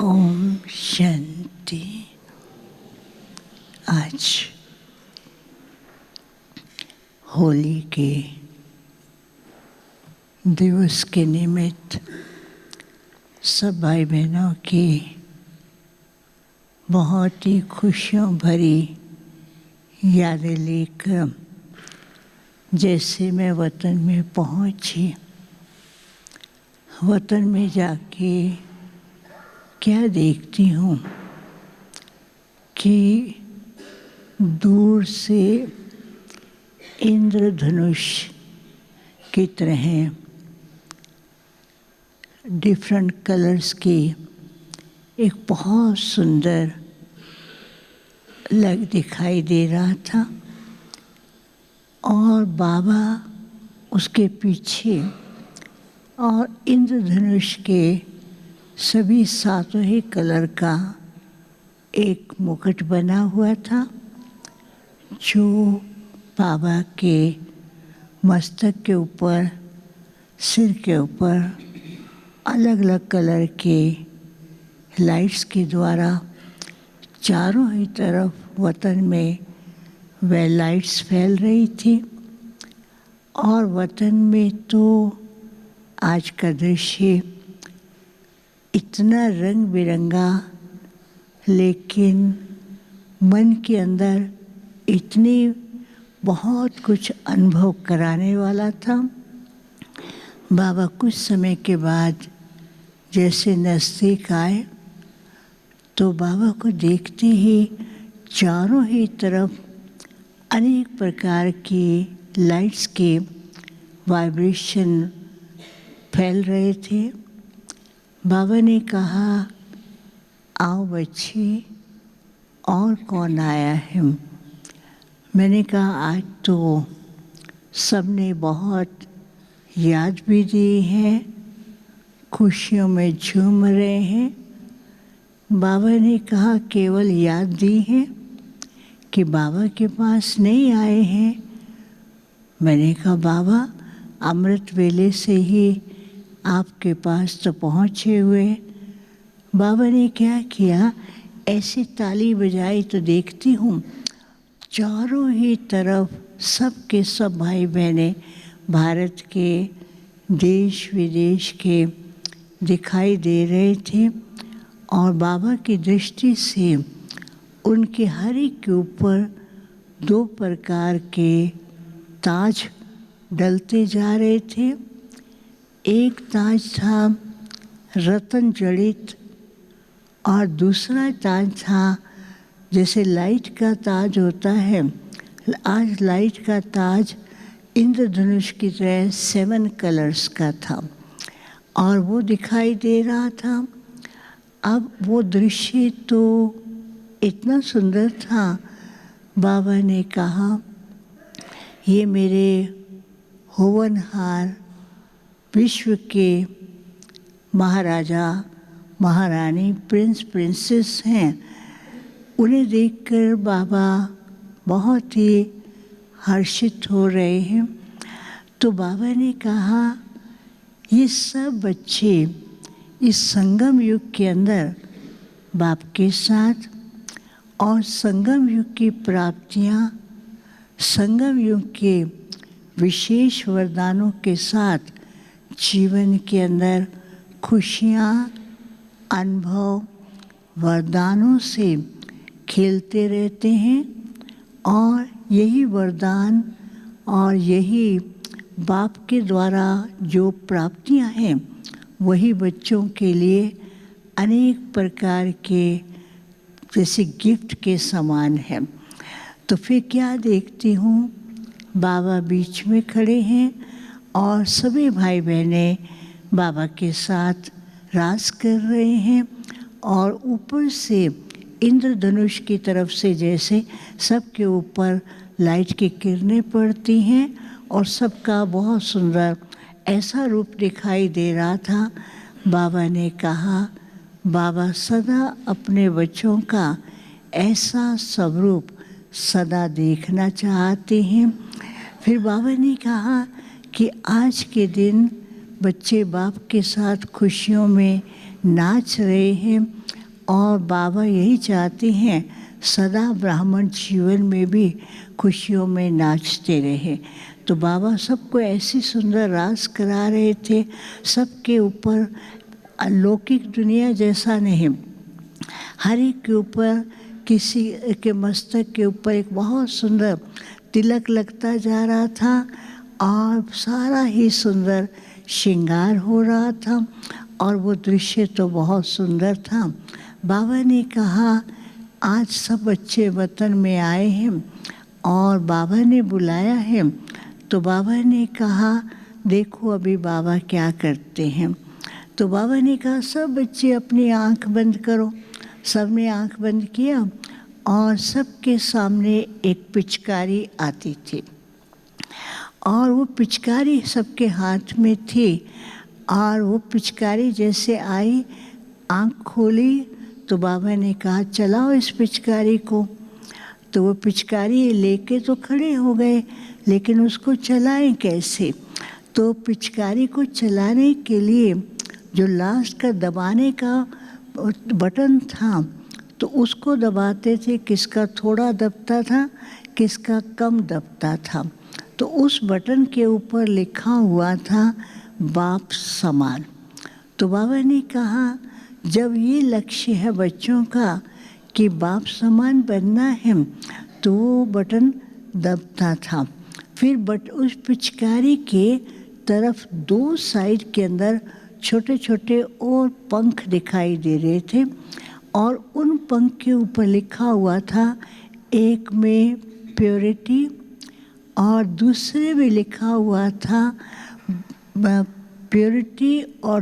ओम शांति। आज होली के दिवस के निमित्त सब भाई बहनों की बहुत ही खुशियों भरी यादें लेकर जैसे मैं वतन में पहुंची, वतन में जाके क्या देखती हूँ कि दूर से इंद्रधनुष की तरह डिफरेंट कलर्स की एक बहुत सुंदर लग दिखाई दे रहा था और बाबा उसके पीछे और इंद्रधनुष के सभी सातों ही कलर का एक मुकुट बना हुआ था जो बाबा के मस्तक के ऊपर, सिर के ऊपर अलग अलग कलर के लाइट्स के द्वारा चारों ही तरफ वतन में वह लाइट्स फैल रही थी। और वतन में तो आज का दृश्य इतना रंग बिरंगा, लेकिन मन के अंदर इतनी बहुत कुछ अनुभव कराने वाला था। बाबा कुछ समय के बाद जैसे नज़दीक आए तो बाबा को देखते ही चारों ही तरफ अनेक प्रकार की लाइट्स के वाइब्रेशन फैल रहे थे। बाबा ने कहा, आओ बच्चे, और कौन आया है? मैंने कहा, आज तो सबने बहुत याद भी दी है, खुशियों में झूम रहे हैं। बाबा ने कहा, केवल याद दी है कि बाबा के पास नहीं आए हैं? मैंने कहा, बाबा अमृत वेले से ही आपके पास तो पहुँचे हुए। बाबा ने क्या किया, ऐसी ताली बजाई तो देखती हूँ चारों ही तरफ सब के सब भाई बहनें भारत के, देश विदेश के दिखाई दे रहे थे। और बाबा की दृष्टि से उनके हर एक के ऊपर दो प्रकार के ताज डलते जा रहे थे। एक ताज था रत्न जड़ित और दूसरा ताज था जैसे लाइट का ताज होता है। आज लाइट का ताज इंद्रधनुष की तरह 7 कलर्स का था और वो दिखाई दे रहा था। अब वो दृश्य तो इतना सुंदर था। बाबा ने कहा, ये मेरे होवनहार विश्व के महाराजा महारानी, प्रिंस प्रिंसेस हैं। उन्हें देखकर बाबा बहुत ही हर्षित हो रहे हैं। तो बाबा ने कहा, ये सब बच्चे इस संगम युग के अंदर बाप के साथ और संगम युग की प्राप्तियाँ, संगम युग के विशेष वरदानों के साथ जीवन के अंदर खुशियाँ, अनुभव, वरदानों से खेलते रहते हैं। और यही वरदान और यही बाप के द्वारा जो प्राप्तियां हैं वही बच्चों के लिए अनेक प्रकार के जैसे गिफ्ट के समान है। तो फिर क्या देखती हूँ, बाबा बीच में खड़े हैं और सभी भाई बहनें बाबा के साथ रास कर रहे हैं। और ऊपर से इंद्रधनुष की तरफ से जैसे सबके ऊपर लाइट की किरणें पड़ती हैं और सबका बहुत सुंदर ऐसा रूप दिखाई दे रहा था। बाबा ने कहा, बाबा सदा अपने बच्चों का ऐसा स्वरूप सदा देखना चाहते हैं। फिर बाबा ने कहा कि आज के दिन बच्चे बाप के साथ खुशियों में नाच रहे हैं। और बाबा यही चाहते हैं सदा ब्राह्मण जीवन में भी खुशियों में नाचते रहे। तो बाबा सबको ऐसी सुंदर रास करा रहे थे, सबके ऊपर अलौकिक दुनिया जैसा नहीं, हर एक के ऊपर, किसी के मस्तक के ऊपर एक बहुत सुंदर तिलक लगता जा रहा था और सारा ही सुंदर श्रृंगार हो रहा था और वो दृश्य तो बहुत सुंदर था। बाबा ने कहा आज सब बच्चे वतन में आए हैं और बाबा ने बुलाया है, तो बाबा ने कहा देखो अभी बाबा क्या करते हैं। तो बाबा ने कहा सब बच्चे अपनी आंख बंद करो। सब ने आंख बंद किया और सबके सामने एक पिचकारी आती थी और वो पिचकारी सबके हाथ में थी और वो पिचकारी जैसे आई, आंख खोली तो बाबा ने कहा चलाओ इस पिचकारी को। तो वो पिचकारी लेके तो खड़े हो गए, लेकिन उसको चलाएं कैसे? तो पिचकारी को चलाने के लिए जो लास्ट का दबाने का बटन था तो उसको दबाते थे, किसका थोड़ा दबता था, किसका कम दबता था। तो उस बटन के ऊपर लिखा हुआ था बाप समान। तो बाबा ने कहा जब ये लक्ष्य है बच्चों का कि बाप समान बनना है, तो वो बटन दबता था। फिर उस पिचकारी के तरफ दो साइड के अंदर छोटे छोटे और पंख दिखाई दे रहे थे और उन पंख के ऊपर लिखा हुआ था एक में प्योरिटी और दूसरे में लिखा हुआ था प्योरिटी और